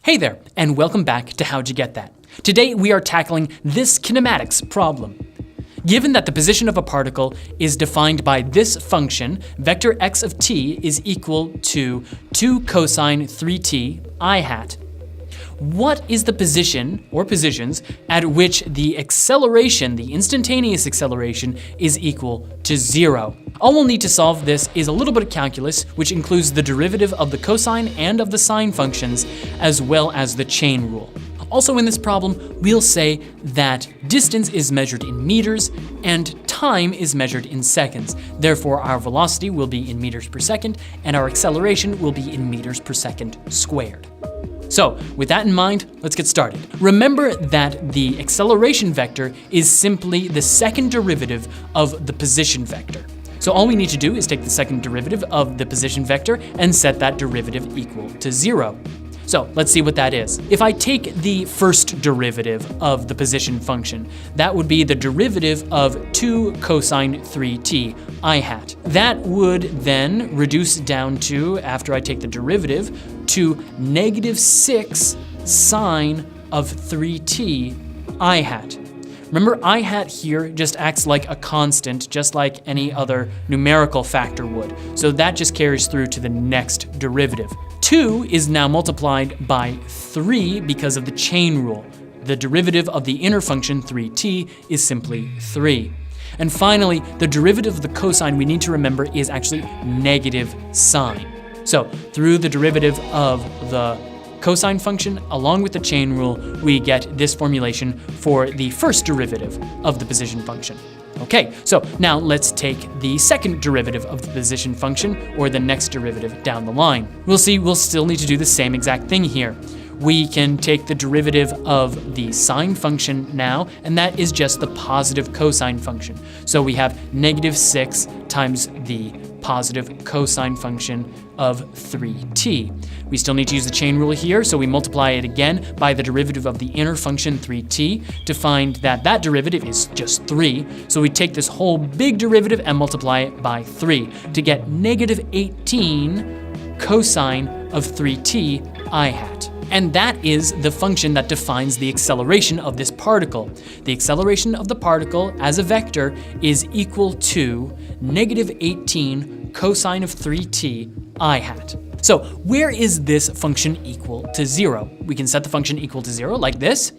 Hey there, and welcome back to How'd You Get That? Today we are tackling this kinematics problem. Given that the position of a particle is defined by this function, vector x of t is equal to 2 cosine 3t I hat. What is the position, or positions, at which the acceleration, the instantaneous acceleration, is equal to 0? All we'll need to solve this is a little bit of calculus, which includes the derivative of the cosine and of the sine functions, as well as the chain rule. Also in this problem, we'll say that distance is measured in meters and time is measured in seconds. Therefore, our velocity will be in meters per second and our acceleration will be in meters per second squared. So, with that in mind, let's get started. Remember that the acceleration vector is simply the second derivative of the position vector. So all we need to do is take the second derivative of the position vector and set that derivative equal to 0. So let's see what that is. If I take the first derivative of the position function, that would be the derivative of 2 cosine 3t I hat. That would then reduce down to, after I take the derivative, to -6 sine of 3t I hat. Remember, I hat here just acts like a constant, just like any other numerical factor would. So that just carries through to the next derivative. 2 is now multiplied by 3 because of the chain rule. The derivative of the inner function, 3t, is simply 3. And finally, the derivative of the cosine we need to remember is actually negative sine. So through the derivative of the cosine function, along with the chain rule, we get this formulation for the first derivative of the position function. Okay, so now let's take the second derivative of the position function, or the next derivative down the line. We'll see we'll still need to do the same exact thing here. We can take the derivative of the sine function now, and that is just the positive cosine function. So we have -6 times the positive cosine function of 3t. We still need to use the chain rule here, so we multiply it again by the derivative of the inner function 3t to find that that derivative is just 3. So we take this whole big derivative and multiply it by 3 to get -18 cosine of 3t I hat. And that is the function that defines the acceleration of this particle. The acceleration of the particle as a vector is equal to -18 cosine of 3t I hat. So where is this function equal to 0? We can set the function equal to 0 like this,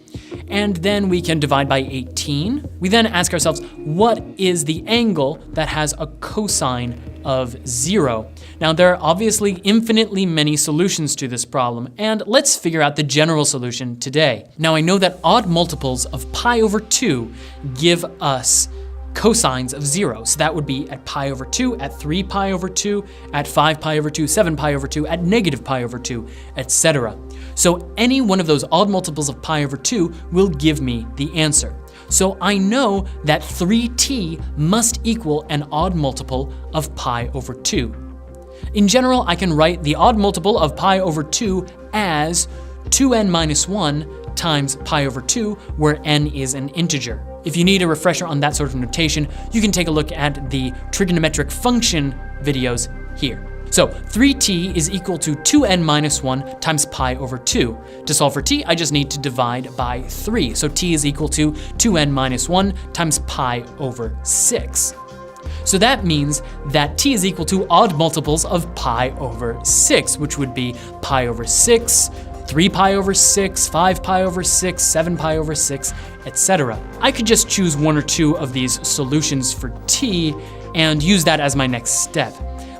and then we can divide by 18. We then ask ourselves, what is the angle that has a cosine of 0? Now there are obviously infinitely many solutions to this problem, and let's figure out the general solution today. Now I know that odd multiples of pi over 2 give us cosines of 0. So that would be at pi over 2, at 3 pi over 2, at 5 pi over 2, 7 pi over 2, at negative pi over 2, etc. So any one of those odd multiples of pi over 2 will give me the answer. So I know that 3t must equal an odd multiple of pi over 2. In general, I can write the odd multiple of pi over 2 as 2n minus 1 times pi over 2, where n is an integer. If you need a refresher on that sort of notation, you can take a look at the trigonometric function videos here. So 3t is equal to 2n minus 1 times pi over 2. To solve for t, I just need to divide by 3. So t is equal to 2n minus 1 times pi over 6. So that means that t is equal to odd multiples of pi over 6, which would be pi over 6, 3 pi over 6, 5 pi over 6, 7 pi over 6, etc. I could just choose one or two of these solutions for t and use that as my next step.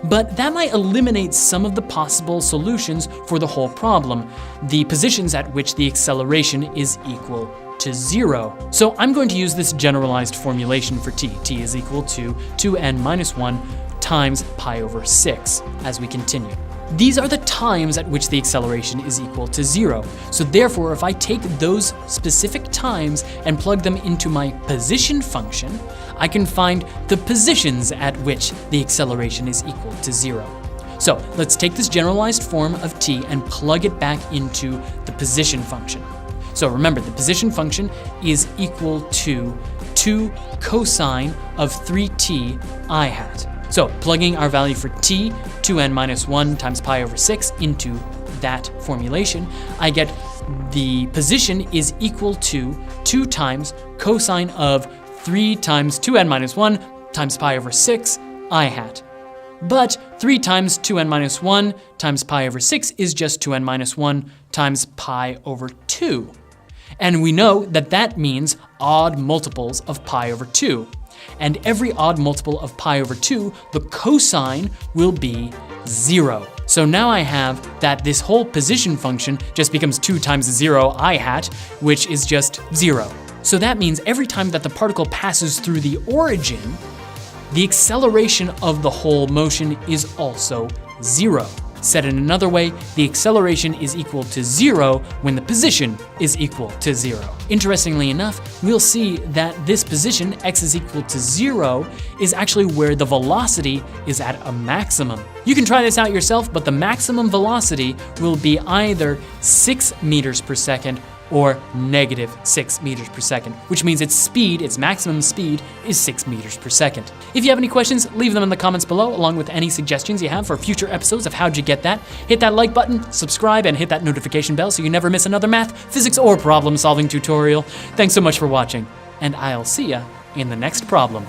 But that might eliminate some of the possible solutions for the whole problem, the positions at which the acceleration is equal to 0. So I'm going to use this generalized formulation for t. T is equal to 2n minus 1 times pi over 6 as we continue. These are the times at which the acceleration is equal to 0. So therefore, if I take those specific times and plug them into my position function, I can find the positions at which the acceleration is equal to 0. So let's take this generalized form of t and plug it back into the position function. So remember, the position function is equal to 2 cosine of 3t I hat. So plugging our value for t, 2n minus 1 times pi over 6, into that formulation, I get the position is equal to 2 times cosine of 3 times 2n minus 1 times pi over 6 I hat. But 3 times 2n minus 1 times pi over 6 is just 2n minus 1 times pi over 2. And we know that that means odd multiples of pi over 2. And every odd multiple of pi over 2, the cosine will be 0. So now I have that this whole position function just becomes 2 times 0 I hat, which is just 0. So that means every time that the particle passes through the origin, the acceleration of the whole motion is also 0. Said in another way, the acceleration is equal to 0 when the position is equal to 0. Interestingly enough, we'll see that this position, x is equal to 0, is actually where the velocity is at a maximum. You can try this out yourself, but the maximum velocity will be either 6 meters per second or negative 6 meters per second, which means its speed, its maximum speed, is 6 meters per second. If you have any questions, leave them in the comments below, along with any suggestions you have for future episodes of How'd You Get That. Hit that like button, subscribe, and hit that notification bell so you never miss another math, physics, or problem-solving tutorial. Thanks so much for watching, and I'll see ya in the next problem.